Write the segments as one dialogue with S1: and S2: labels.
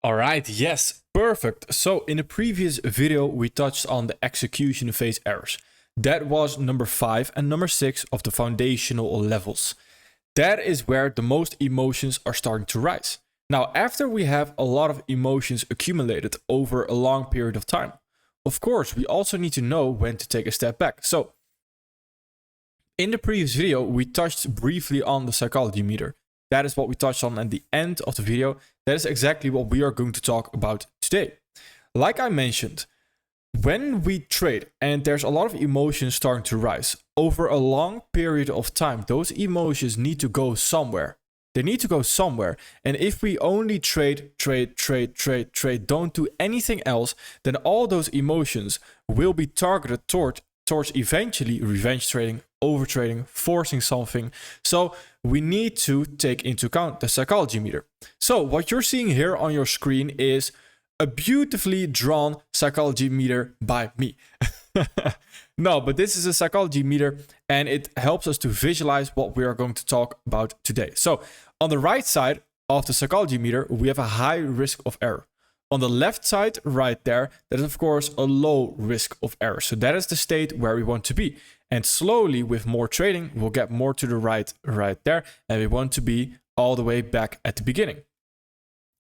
S1: All right, yes, perfect. So in the previous video, we touched on the execution phase errors. That was number 5 and number 6 of the foundational levels. That is where the most emotions are starting to rise. Now, after we have a lot of emotions accumulated over a long period of time, of course, we also need to know when to take a step back. So in the previous video, we touched briefly on the psychology meter. That is what we touched on at the end of the video. That is exactly what we are going to talk about today. Like I mentioned, when we trade and there's a lot of emotions starting to rise over a long period of time, those emotions need to go somewhere. They need to go somewhere. And if we only trade, don't do anything else, then all those emotions will be targeted towards eventually revenge trading, overtrading, forcing something. So we need to take into account the psychology meter. So what you're seeing here on your screen is a beautifully drawn psychology meter by me. No, but this is a psychology meter and it helps us to visualize what we are going to talk about today. So on the right side of the psychology meter, we have a high risk of error. On the left side, right there, that is of course a low risk of error. So that is the state where we want to be. And slowly with more trading, we'll get more to the right there. And we want to be all the way back at the beginning.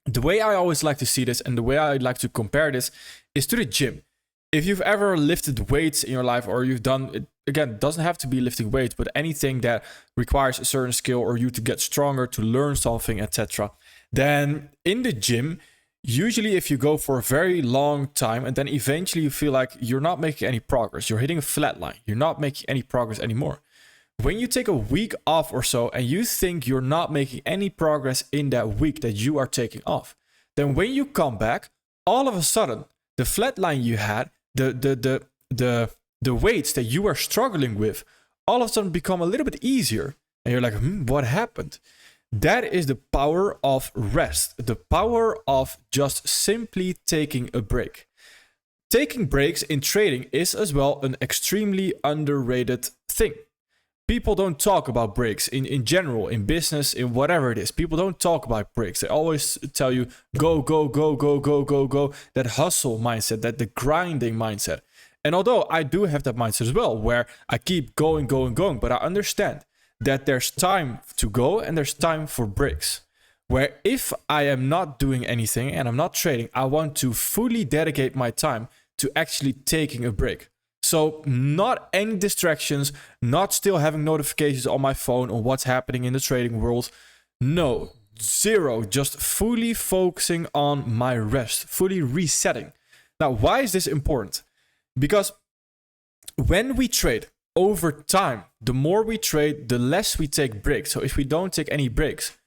S1: The way I always like to see this and the way I like to compare this is to the gym. If you've ever lifted weights in your life or you've done it, again, it doesn't have to be lifting weights, but anything that requires a certain skill or you to get stronger, to learn something, etc. Then in the gym, usually if you go for a very long time and then eventually you feel like you're not making any progress, you're hitting a flat line, you're not making any progress anymore. When you take a week off or so and you think you're not making any progress in that week that you are taking off, then when you come back, all of a sudden, the flat line you had, the weights that you were struggling with, all of a sudden become a little bit easier. And you're like, what happened? That is the power of rest, the power of just simply taking a break. Taking breaks in trading is as well an extremely underrated thing. People don't talk about breaks in general, in business, in whatever it is. People don't talk about breaks. They always tell you, go, go, go, go, go, go, go. That hustle mindset, that the grinding mindset. And although I do have that mindset as well, where I keep going, going, going, but I understand that there's time to go and there's time for breaks. Where if I am not doing anything and I'm not trading, I want to fully dedicate my time to actually taking a break. So not any distractions, not still having notifications on my phone on what's happening in the trading world. No, zero, just fully focusing on my rest, fully resetting. Now, why is this important? Because when we trade over time, the more we trade, the less we take breaks. So if we don't take any breaks,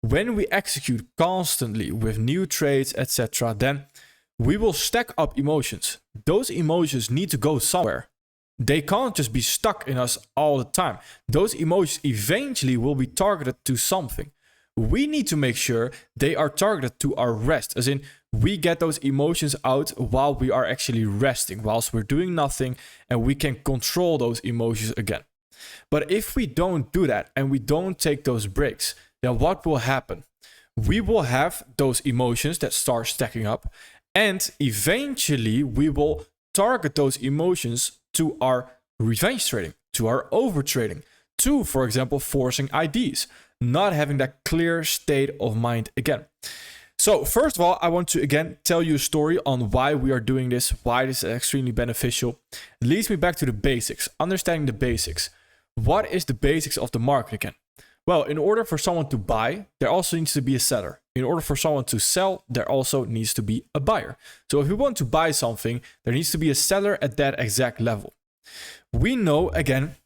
S1: when we execute constantly with new trades, etc., then we will stack up emotions. Those emotions need to go somewhere. They can't just be stuck in us all the time. Those emotions eventually will be targeted to something. We need to make sure they are targeted to our rest, as in we get those emotions out while we are actually resting, whilst we're doing nothing, and we can control those emotions again. But if we don't do that and we don't take those breaks, then what will happen? We will have those emotions that start stacking up, and eventually we will target those emotions to our revenge trading, to our overtrading, to, for example, forcing IDs, not having that clear state of mind again. So first of all, I want to again tell you a story on why we are doing this, why this is extremely beneficial. It leads me back to the basics, understanding the basics. What is the basics of the market again? Well, in order for someone to buy, there also needs to be a seller. In order for someone to sell, there also needs to be a buyer. So if we want to buy something, there needs to be a seller at that exact level. We know, again,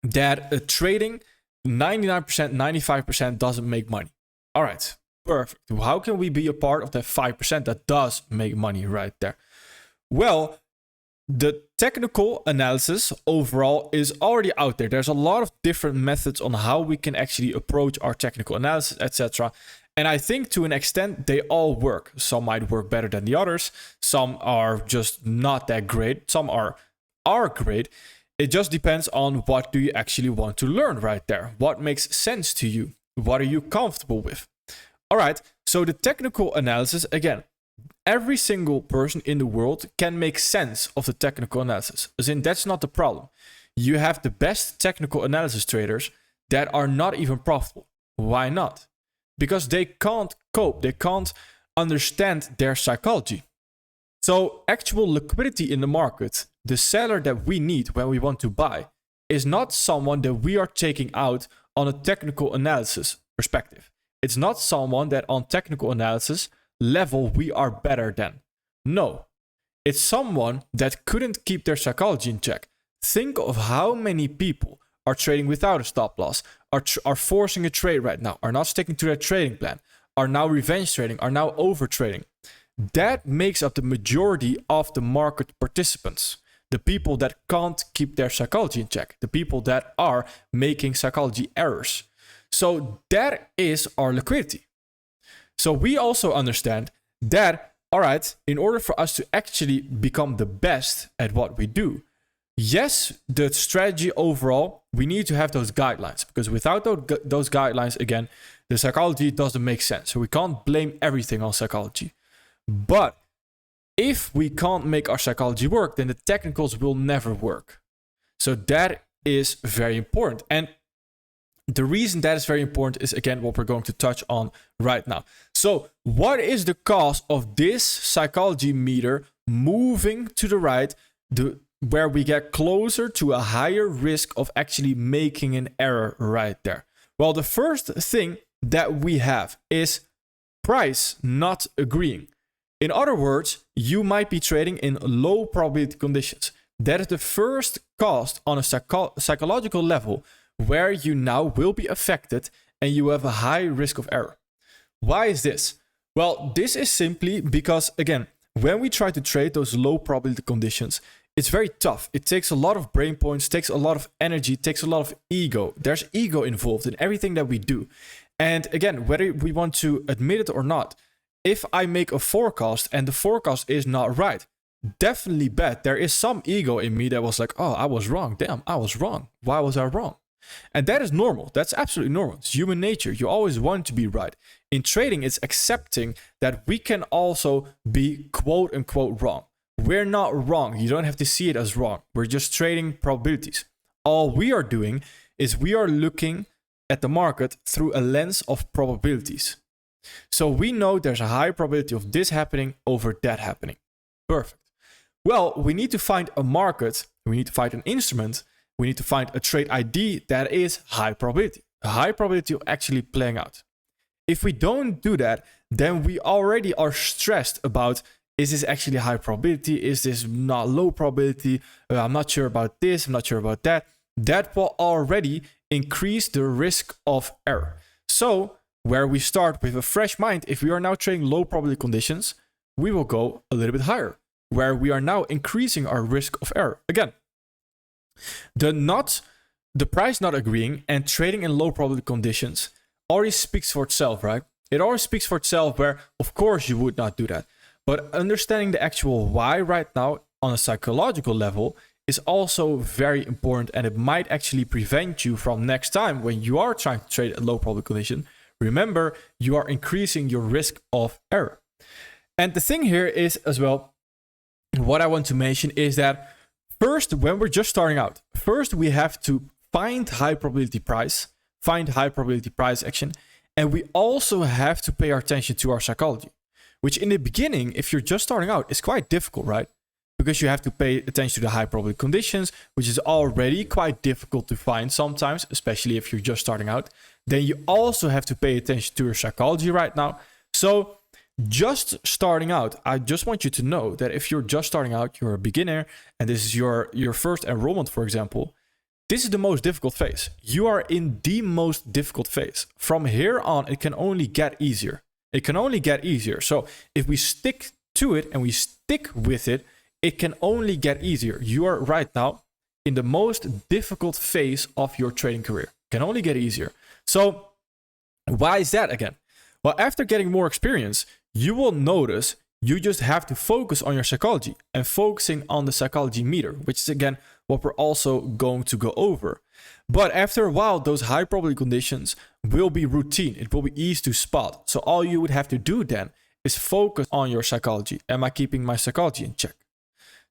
S1: that trading 99%, 95% doesn't make money. All right, perfect. How can we be a part of that 5% that does make money right there? Well, the technical analysis overall is already out there. There's a lot of different methods on how we can actually approach our technical analysis, etc. And I think to an extent, they all work. Some might work better than the others. Some are just not that great. Some are great. It just depends on what do you actually want to learn right there. What makes sense to you? What are you comfortable with? All right, so So the technical analysis, again, every single person in the world can make sense of the technical analysis. As in, that's not the problem. You have the best technical analysis traders that are not even profitable. Why not? Because they can't cope. They can't understand their psychology. So actual liquidity in the market, the seller that we need when we want to buy, is not someone that we are taking out on a technical analysis perspective. It's not someone that on technical analysis level we are better than. No, it's someone that couldn't keep their psychology in check. Think of how many people are trading without a stop loss, are forcing a trade right now, are not sticking to their trading plan, are now revenge trading, are now over trading. That makes up the majority of the market participants. The people that can't keep their psychology in check, the people that are making psychology errors. So that is our liquidity. So we also understand that, all right, in order for us to actually become the best at what we do, yes, the strategy overall, we need to have those guidelines, because without those guidelines, again, the psychology doesn't make sense. So we can't blame everything on psychology. But if we can't make our psychology work, then the technicals will never work. So that is very important. And the reason that is very important is, again, what we're going to touch on right now. So what is the cause of this psychology meter moving to the right, where we get closer to a higher risk of actually making an error right there? Well, the first thing that we have is price not agreeing. In other words, you might be trading in low probability conditions. That is the first cause on a psychological level where you now will be affected and you have a high risk of error. Why is this? Well, this is simply because, again, when we try to trade those low probability conditions, it's very tough. It takes a lot of brain points, takes a lot of energy, takes a lot of ego. There's ego involved in everything that we do. And again, whether we want to admit it or not, if I make a forecast and the forecast is not right, definitely bet there is some ego in me that was like, oh, I was wrong. Damn, I was wrong. Why was I wrong? And that is normal. That's absolutely normal. It's human nature. You always want to be right. In trading, it's accepting that we can also be quote unquote wrong. We're not wrong. You don't have to see it as wrong. We're just trading probabilities. All we are doing is we are looking at the market through a lens of probabilities. So we know there's a high probability of this happening over that happening. Perfect. Well, we need to find a market. We need to find an instrument. We need to find a trade ID that is high probability. A high probability of actually playing out. If we don't do that, then we already are stressed about, is this actually high probability? Is this not low probability? I'm not sure about this. I'm not sure about that. That will already increase the risk of error. So where we start with a fresh mind, if we are now trading low probability conditions, we will go a little bit higher, where we are now increasing our risk of error. Again, the price not agreeing and trading in low probability conditions already speaks for itself, right? It already speaks for itself where, of course, you would not do that. But understanding the actual why right now on a psychological level is also very important, and it might actually prevent you from next time when you are trying to trade a low probability condition. Remember, you are increasing your risk of error. And the thing here is as well, what I want to mention is that first, when we're just starting out, first we have to find high probability price action, and we also have to pay our attention to our psychology, which in the beginning, if you're just starting out, is quite difficult, right? Because you have to pay attention to the high probability conditions, which is already quite difficult to find sometimes, especially if you're just starting out. Then you also have to pay attention to your psychology right now. So just starting out, I just want you to know that if you're just starting out, you're a beginner, and this is your first enrollment, for example, this is the most difficult phase. You are in the most difficult phase. From here on, it can only get easier. It can only get easier. So if we stick to it and we stick with it, it can only get easier. You are right now in the most difficult phase of your trading career. It can only get easier. So why is that again? Well, after getting more experience, you will notice You just have to focus on your psychology and focusing on the psychology meter, which is again what we're also going to go over. But after a while, those high probability conditions will be routine. It will be easy to spot. So all you would have to do then is focus on your psychology. Am I keeping my psychology in check?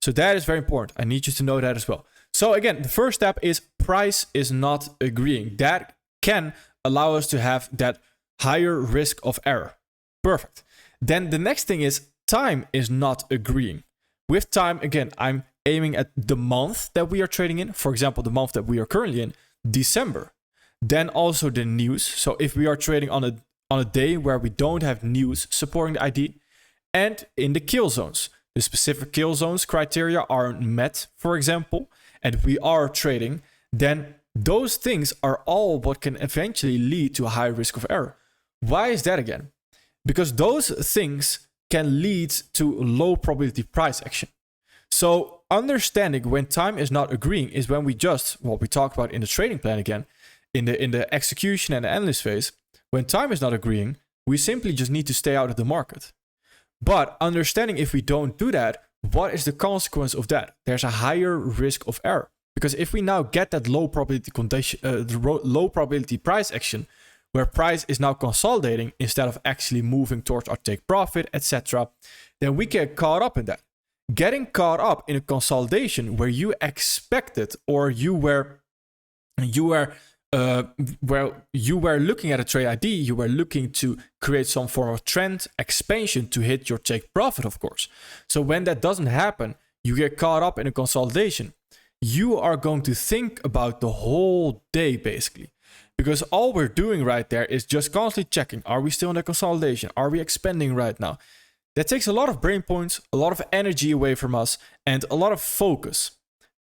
S1: So that is very important. I need you to know that as well. So again, the first step is price is not agreeing. That can allow us to have that higher risk of error. Perfect. Then the next thing is time is not agreeing. With time, again, I'm aiming at the month that we are trading in. For example, the month that we are currently in, December. Then also the news. So if we are trading on a day where we don't have news supporting the ID, and in the kill zones. The specific kill zones criteria aren't met, for example, and we are trading, then those things are all what can eventually lead to a high risk of error. Why is that again? Because those things can lead to low probability price action. So understanding when time is not agreeing is when we just, what we talked about in the trading plan again, in the execution and the analyst phase, when time is not agreeing, we simply just need to stay out of the market. But understanding if we don't do that, what is the consequence of that? There's a higher risk of error. Because if we now get that low probability condition, low probability price action, where price is now consolidating instead of actually moving towards our take profit, etc., then we get caught up in that. Getting caught up in a consolidation where you expected or you were looking at a trade ID, you were looking to create some form of trend expansion to hit your take profit, of course. So when that doesn't happen, you get caught up in a consolidation. You are going to think about the whole day, basically. Because all we're doing right there is just constantly checking, are we still in a consolidation? Are we expanding right now? That takes a lot of brain points, a lot of energy away from us, and a lot of focus.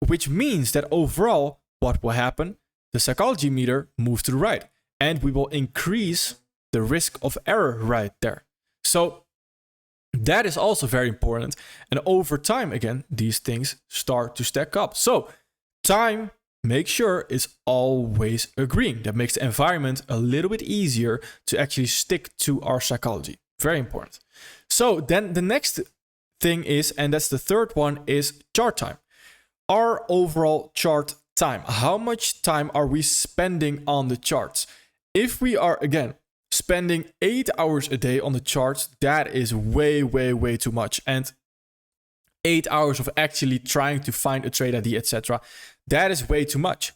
S1: Which means that overall, what will happen? The psychology meter moves to the right, and we will increase the risk of error right there. So that is also very important. And over time, again, these things start to stack up. So time, make sure, is always agreeing. That makes the environment a little bit easier to actually stick to our psychology. Very important. So then the next thing is, and that's the third one, is chart time. Our overall chart time. How much time are we spending on the charts? If we are, again, spending 8 hours a day on the charts, that is way, way, way too much. And 8 hours of actually trying to find a trade ID, etc., that is way too much.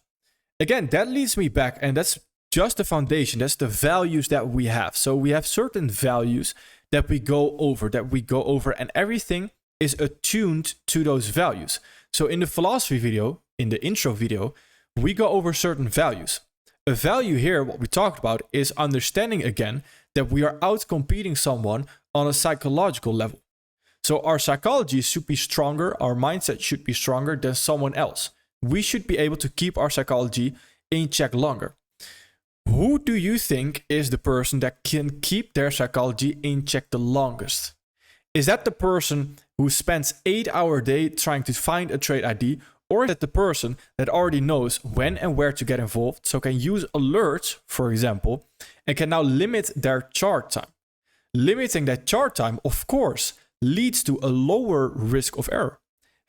S1: Again, that leads me back, and that's just the foundation. That's the values that we have. So we have certain values that we go over, and everything is attuned to those values. So in the philosophy video, in the intro video, we go over certain values. A value here, what we talked about, is understanding again that we are out competing someone on a psychological level. So our psychology should be stronger, our mindset should be stronger than someone else. We should be able to keep our psychology in check longer. Who do you think is the person that can keep their psychology in check the longest? Is that the person who spends 8 hours a day trying to find a trade ID, or is that the person that already knows when and where to get involved, so can use alerts, for example, and can now limit their chart time? Limiting that chart time, of course, leads to a lower risk of error.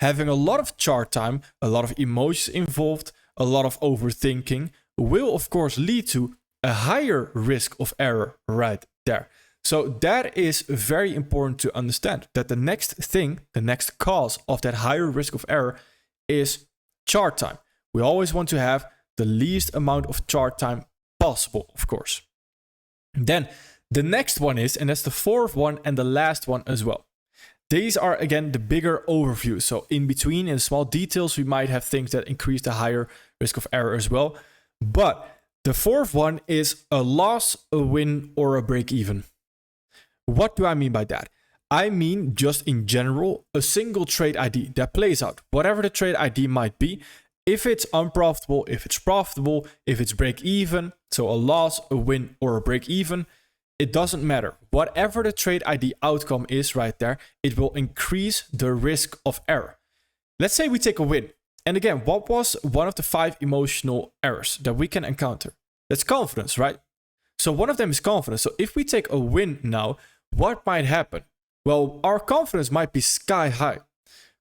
S1: Having a lot of chart time, a lot of emotions involved, a lot of overthinking will, of course, lead to a higher risk of error right there. So that is very important to understand, that the next thing, the next cause of that higher risk of error is chart time. We always want to have the least amount of chart time possible, of course. Then the next one is, and that's the fourth one and the last one as well. These are, again, the bigger overview. So in between, in small details, we might have things that increase the higher risk of error as well. But the fourth one is a loss, a win, or a break even. What do I mean by that? I mean, just in general, a single trade ID that plays out, whatever the trade ID might be, if it's unprofitable, if it's profitable, if it's break even, so a loss, a win, or a break even, it doesn't matter. Whatever the trade ID outcome is right there, it will increase the risk of error. Let's say we take a win. And again, what was one of the 5 emotional errors that we can encounter? That's confidence, right? So one of them is confidence. So if we take a win now, what might happen? Well, our confidence might be sky high.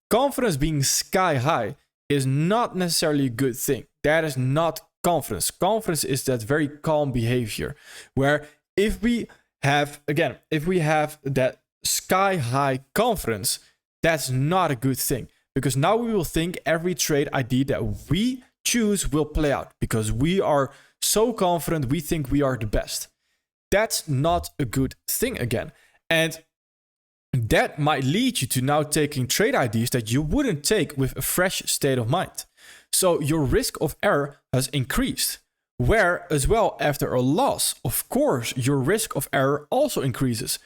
S1: Confidence being sky high is not necessarily a good thing. That is not confidence. Confidence is that very calm behavior where if we have that sky high confidence, that's not a good thing, because now we will think every trade idea that we choose will play out because we are so confident, we think we are the best. That's not a good thing again. And that might lead you to now taking trade ideas that you wouldn't take with a fresh state of mind. So your risk of error has increased. Where as well, after a loss, of course, your risk of error also increases.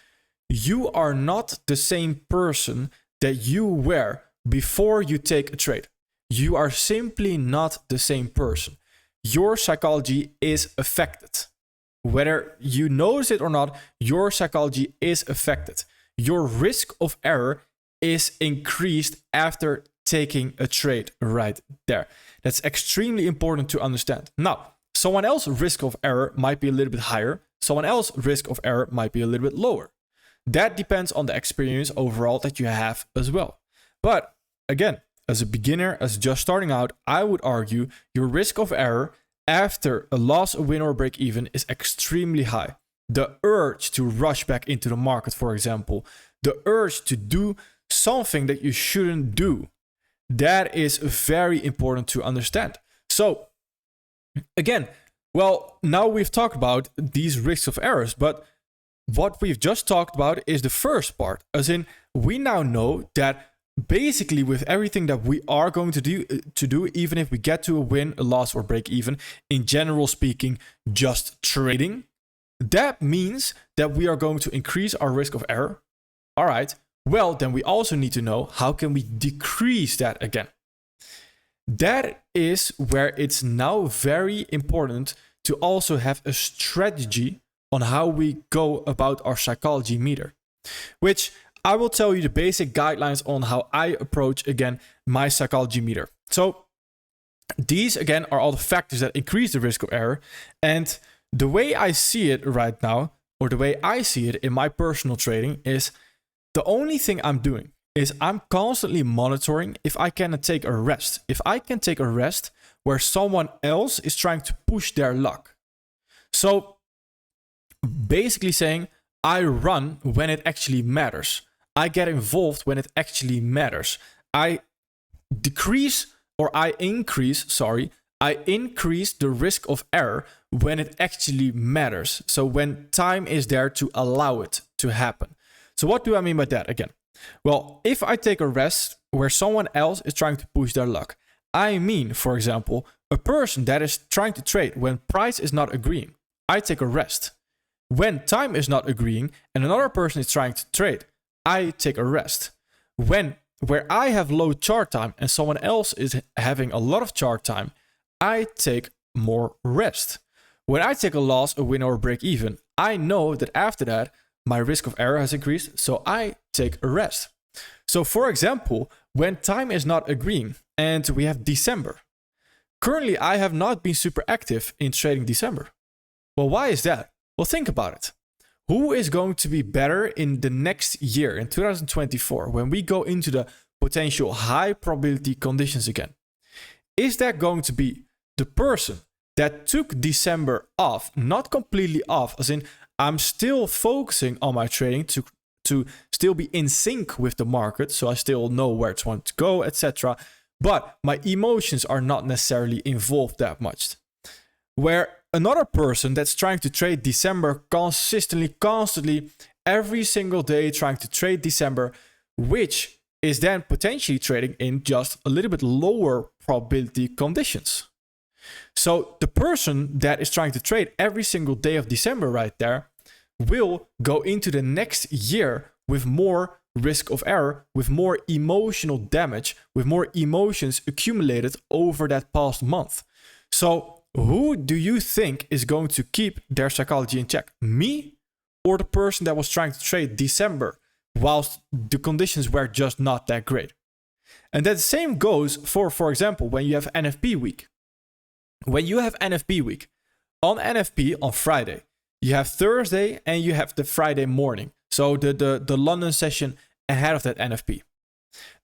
S1: You are not the same person that you were before you take a trade. You are simply not the same person. Your psychology is affected. Whether you notice it or not, your psychology is affected. Your risk of error is increased after taking a trade right there. That's extremely important to understand. Now, someone else's risk of error might be a little bit higher. Someone else's risk of error might be a little bit lower. That depends on the experience overall that you have as well. But again, as a beginner, as just starting out, I would argue your risk of error after a loss, a win, or a break even is extremely high. The urge to rush back into the market, for example, the urge to do something that you shouldn't do, that is very important to understand. So again, well, now we've talked about these risks of errors, but what we've just talked about is the first part, as in we now know that basically with everything that we are going to do, even if we get to a win, a loss, or break even, in general speaking, just trading, that means that we are going to increase our risk of error. All right, well, then we also need to know how can we decrease that again. That is where it's now very important to also have a strategy on how we go about our psychology meter, which I will tell you the basic guidelines on how I approach, again, my psychology meter. So these, again, are all the factors that increase the risk of error. And the way I see it right now, or the way I see it in my personal trading, is the only thing I'm doing is I'm constantly monitoring if I can take a rest. If I can take a rest where someone else is trying to push their luck. So basically saying, I run when it actually matters. I get involved when it actually matters. I increase the risk of error when it actually matters. So when time is there to allow it to happen. So what do I mean by that again? Well, if I take a rest where someone else is trying to push their luck, I mean, for example, a person that is trying to trade when price is not agreeing, I take a rest. When time is not agreeing and another person is trying to trade, I take a rest. Where I have low chart time and someone else is having a lot of chart time, I take more rest. When I take a loss, a win, or a break even, I know that after that, my risk of error has increased, so I take a rest. So for example, when time is not agreeing and we have December, currently I have not been super active in trading December. Well, why is that? Well, think about it. Who is going to be better in the next year, in 2024, when we go into the potential high probability conditions again? Is that going to be the person that took December off, not completely off, as in I'm still focusing on my trading to still be in sync with the market, so I still know where it's want to go, etc. But my emotions are not necessarily involved that much. Where another person that's trying to trade December constantly, every single day trying to trade December, which is then potentially trading in just a little bit lower probability conditions. So the person that is trying to trade every single day of December right there will go into the next year with more risk of error, with more emotional damage, with more emotions accumulated over that past month. So who do you think is going to keep their psychology in check? Me or the person that was trying to trade December whilst the conditions were just not that great? And that same goes for example, when you have NFP week. When you have NFP week, on NFP on Friday, you have Thursday and you have the Friday morning. So the London session ahead of that NFP.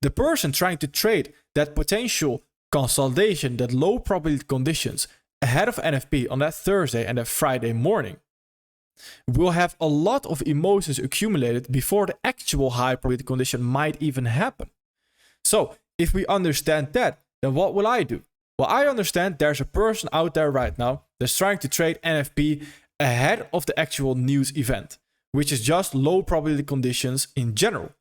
S1: The person trying to trade that potential consolidation, that low probability conditions ahead of NFP on that Thursday and that Friday morning will have a lot of emotions accumulated before the actual high probability condition might even happen. So if we understand that, then what will I do? Well, I understand there's a person out there right now that's trying to trade NFP ahead of the actual news event, which is just low probability conditions in general.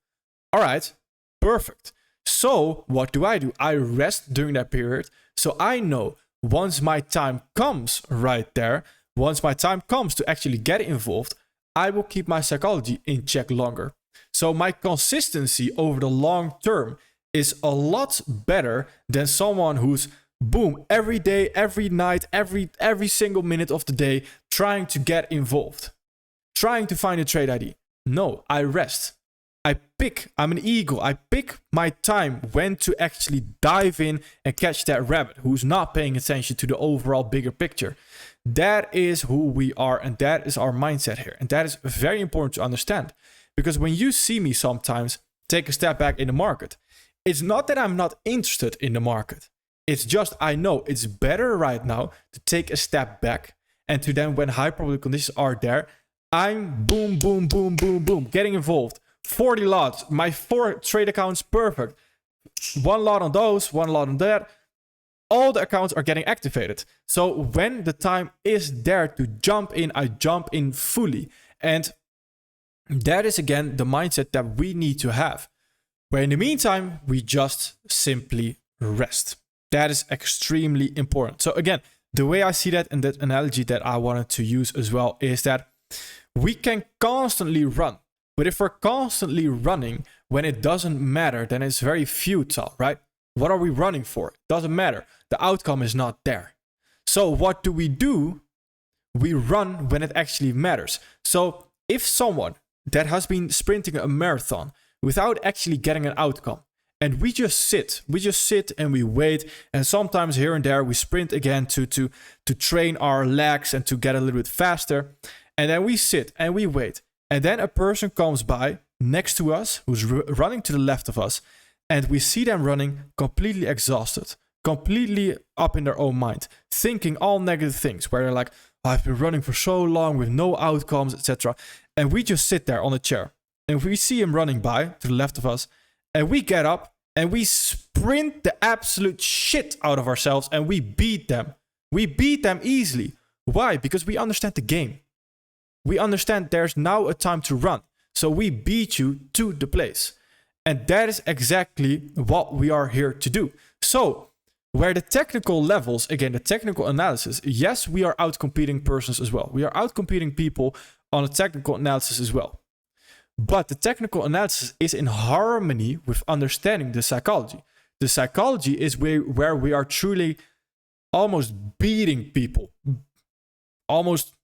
S1: All right, perfect. So what do? I rest during that period. So I know once my time comes right there, once my time comes to actually get involved, I will keep my psychology in check longer. So my consistency over the long term is a lot better than someone who's boom every day, every night, every single minute of the day trying to get involved, trying to find a trade ID. No, I rest. I'm an eagle. I pick my time when to actually dive in and catch that rabbit who's not paying attention to the overall bigger picture. That is who we are, and that is our mindset here. And that is very important to understand, because when you see me sometimes take a step back in the market, it's not that I'm not interested in the market. It's just I know it's better right now to take a step back, and to then, when high probability conditions are there, I'm boom, boom, boom, boom, boom, getting involved. 40 lots, my 4 trade accounts, perfect. 1 lot on those, 1 lot on that. All the accounts are getting activated. So when the time is there to jump in, I jump in fully. And that is again the mindset that we need to have. But in the meantime, we just simply rest. That is extremely important. So again, the way I see that, and that analogy that I wanted to use as well, is that we can constantly run. But if we're constantly running when it doesn't matter, then it's very futile, right? What are we running for? It doesn't matter. The outcome is not there. So what do? We run when it actually matters. So if someone that has been sprinting a marathon without actually getting an outcome, and we just sit and we wait, and sometimes here and there we sprint again to train our legs and to get a little bit faster, and then we sit and we wait. And then a person comes by next to us who's running to the left of us, and we see them running completely exhausted, completely up in their own mind, thinking all negative things, where they're like, I've been running for so long with no outcomes, etc. And we just sit there on a chair, and we see him running by to the left of us, and we get up and we sprint the absolute shit out of ourselves, and we beat them. We beat them easily. Why? Because we understand the game. We understand there's now a time to run. So we beat you to the place. And that is exactly what we are here to do. So where the technical levels, again, the technical analysis, yes, we are outcompeting persons as well. We are outcompeting people on a technical analysis as well. But the technical analysis is in harmony with understanding the psychology. The psychology is where we are truly almost beating people. Almost,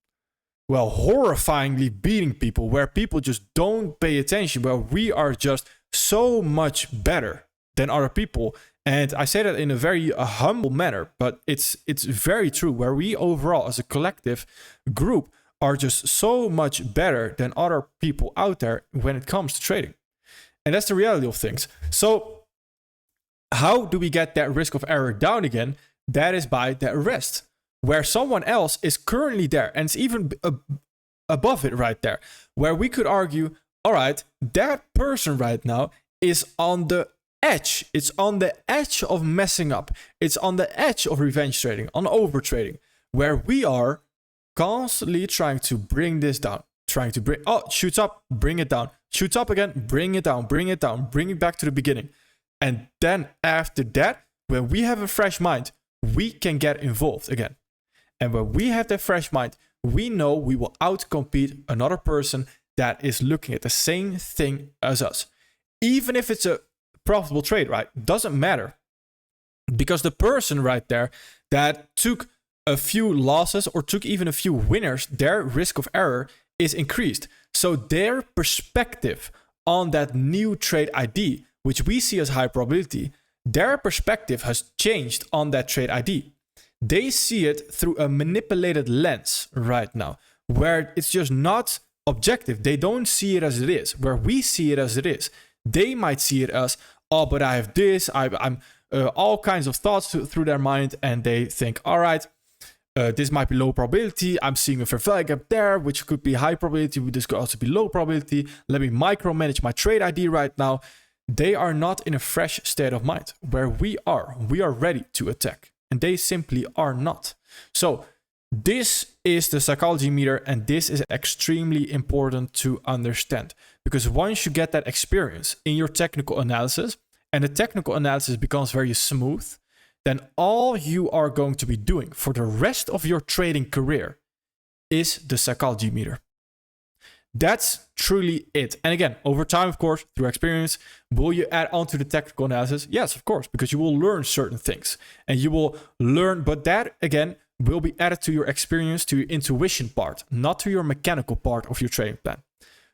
S1: well, horrifyingly beating people, where people just don't pay attention, where we are just so much better than other people. And I say that in a very humble manner, but it's very true, where we overall as a collective group are just so much better than other people out there when it comes to trading. And that's the reality of things. So how do we get that risk of error down again? That is by that rest, where someone else is currently there, and it's even above it right there, where we could argue, all right, that person right now is on the edge. It's on the edge of messing up. It's on the edge of revenge trading, on over trading, where we are constantly trying to bring this down, shoots up, bring it down, shoots up again, bring it down, bring it down, bring it back to the beginning. And then after that, when we have a fresh mind, we can get involved again. And when we have that fresh mind, we know we will outcompete another person that is looking at the same thing as us. Even if it's a profitable trade, right? Doesn't matter. Because the person right there that took a few losses or took even a few winners, their risk of error is increased. So their perspective on that new trade ID, which we see as high probability, their perspective has changed on that trade ID. They see it through a manipulated lens right now, where it's just not objective. They don't see it as it is, where we see it as it is. They might see it as, oh, but I have this, I'm all kinds of thoughts through their mind, and they think, all right, this might be low probability. I'm seeing a fair value gap there, which could be high probability. This could also be low probability. Let me micromanage my trade ID right now. They are not in a fresh state of mind where we are. We are ready to attack, and they simply are not. So this is the psychology meter, and this is extremely important to understand, because once you get that experience in your technical analysis and the technical analysis becomes very smooth, then all you are going to be doing for the rest of your trading career is the psychology meter. That's truly it. And again, over time, of course, through experience, will you add on to the technical analysis? Yes, of course, because you will learn certain things and you will learn, but that again will be added to your experience, to your intuition part, not to your mechanical part of your trading plan.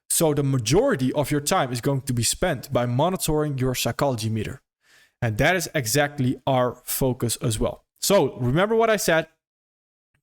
S1: So the majority of your time is going to be spent by monitoring your psychology meter. And that is exactly our focus as well. So remember what I said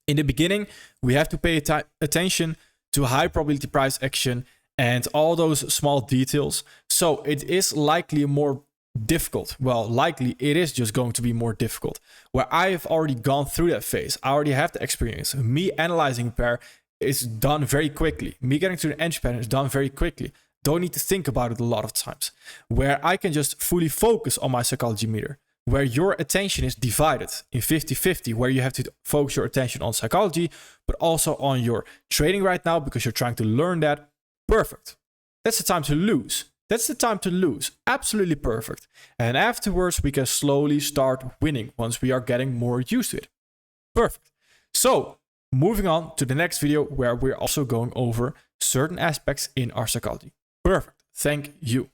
S1: in the beginning, we have to pay attention to high probability price action and all those small details. So it is likely more difficult. Well, likely it is just going to be more difficult, where I have already gone through that phase. I already have the experience. Me analyzing a pair is done very quickly. Me getting to the entry pattern is done very quickly. Don't need to think about it a lot of times, where I can just fully focus on my psychology meter, where your attention is divided in 50-50, where you have to focus your attention on psychology, but also on your trading right now because you're trying to learn that. Perfect. That's the time to lose. That's the time to lose. Absolutely perfect. And afterwards, we can slowly start winning once we are getting more used to it. Perfect. So moving on to the next video, where we're also going over certain aspects in our psychology. Perfect. Thank you.